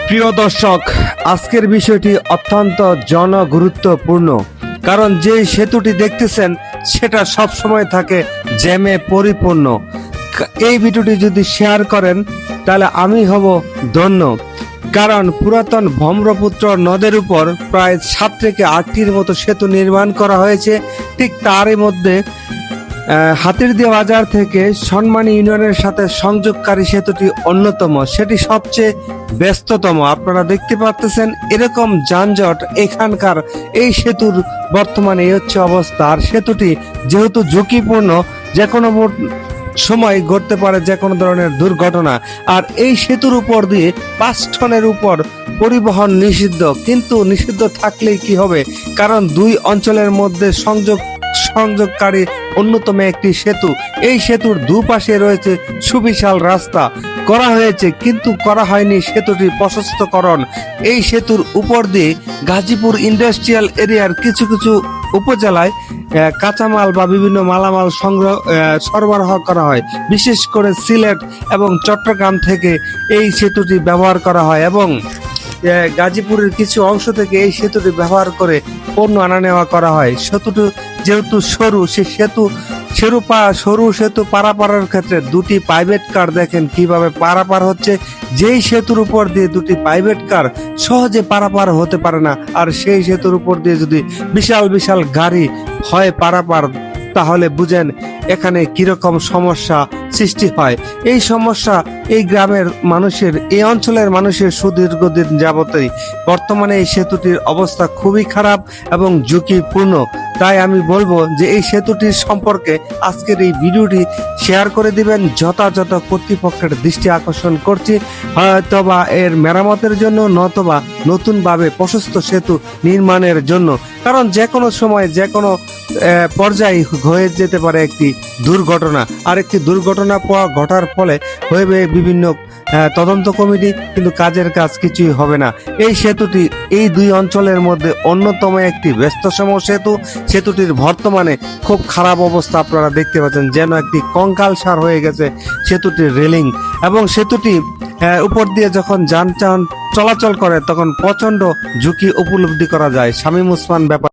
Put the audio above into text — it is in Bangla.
প্রিয় দর্শক, আজকের বিষয়টি অত্যন্ত জনগুরুত্বপূর্ণ, কারণ যে সেতুটি দেখতেছেন সেটা সব সময় থাকে জ্যামে পরিপূর্ণ। এই ভিডিওটি যদি শেয়ার করেন তাহলে আমি হব ধন্য, কারণ পুরাতন ব্রহ্মপুত্র নদের উপর প্রায় 7 থেকে 8টির মতো সেতু নির্মাণ করা হয়েছে। ঠিক তারই মধ্যে হাতিরদিয়া বাজার থেকে সন্মানী ইউনিয়নের সাথে সংযোগকারী সেতুটি অন্যতম, সেটি সবচেয়ে ব্যস্ততম। আপনারা দেখতে পাচ্ছেন এরকম যানজট এখানকার। এই সেতুর বর্তমানে এই হচ্ছে অবস্থা। আর সেতুটি যেহেতু ঝুঁকিপূর্ণ, যে কোনো সময় ঘটতে পারে যে কোনো ধরনের দুর্ঘটনা। আর এই সেতুর উপর দিয়ে 5 টনের উপর পরিবহন নিষিদ্ধ। কিন্তু নিষিদ্ধ থাকলেই কি হবে, কারণ দুই অঞ্চলের মধ্যে সংযোগকারী অন্যতম একটি সেতু। এই সেতুর দুপাশে রয়েছে সুবিশাল রাস্তা করা হয়েছে, কিন্তু করা হয়নি সেতুটি প্রশস্তকরণ। এই সেতুর উপর দিয়ে গাজীপুর ইন্ডাস্ট্রিয়াল এরিয়ার কিছু কিছু উপজেলায় কাঁচামাল বা বিভিন্ন মালামাল সরবরাহ করা হয়। বিশেষ করে সিলেট এবং চট্টগ্রাম থেকে এই সেতুটি ব্যবহার করা হয়, এবং গাজীপুরের কিছু অংশ থেকে এই সেতুটি ব্যবহার করে পণ্য আনা নেওয়া করা হয়। সেতুটি যেহেতু সরু, সে সরু সেতু পারাপারের ক্ষেত্রে দুটি প্রাইভেট কার দেখেন কিভাবে পারাপার হচ্ছে। যেই সেতুর উপর দিয়ে দুটি প্রাইভেট কার সহজে পারাপার হতে পারে না, আর সেই সেতুর উপর দিয়ে যদি বিশাল বিশাল গাড়ি হয় পারাপার, তাহলে বুঝেন এখানে কিরকম সমস্যা সৃষ্টি হয়। এই সমস্যা এই গ্রামের মানুষের, এই অঞ্চলের মানুষের সুদীর্ঘদিন যাবতই। বর্তমানে এই সেতুটির অবস্থা খুবই খারাপ এবং ঝুঁকিপূর্ণ। তাই আমি বলবো যে এই সেতুটির সম্পর্কে আজকের এই ভিডিওটি শেয়ার করে দিবেন। যথাযথ কর্তৃপক্ষের দৃষ্টি আকর্ষণ করছি, হয়তোবা এর মেরামতের জন্য, নতবা নতুনভাবে প্রশস্ত সেতু নির্মাণের জন্য। কারণ যে কোনো সময় যে কোনো পর্যায়ে হয়ে যেতে পারে একটি দুর্ঘটনা। আর একটি দুর্ঘটনা ঘটার ফলে হয়ে বিভিন্ন তদন্ত কমিটি, কিন্তু কাজের কাজ কিছুই হবে না। এই সেতুটি এই দুই অঞ্চলের মধ্যে অন্যতম একটি ব্যস্ততম সেতু। সেতুটির বর্তমানে খুব খারাপ অবস্থা আপনারা দেখতে পাচ্ছেন, যেন একটি কঙ্কালসার হয়ে গেছে সেতুটির রেলিং। এবং সেতুটি উপর দিয়ে যখন যানবাহন চলাচল করে তখন প্রচন্ড ঝুঁকি উপলব্ধি করা যায়। শামীম ওসমান ব্যাপার।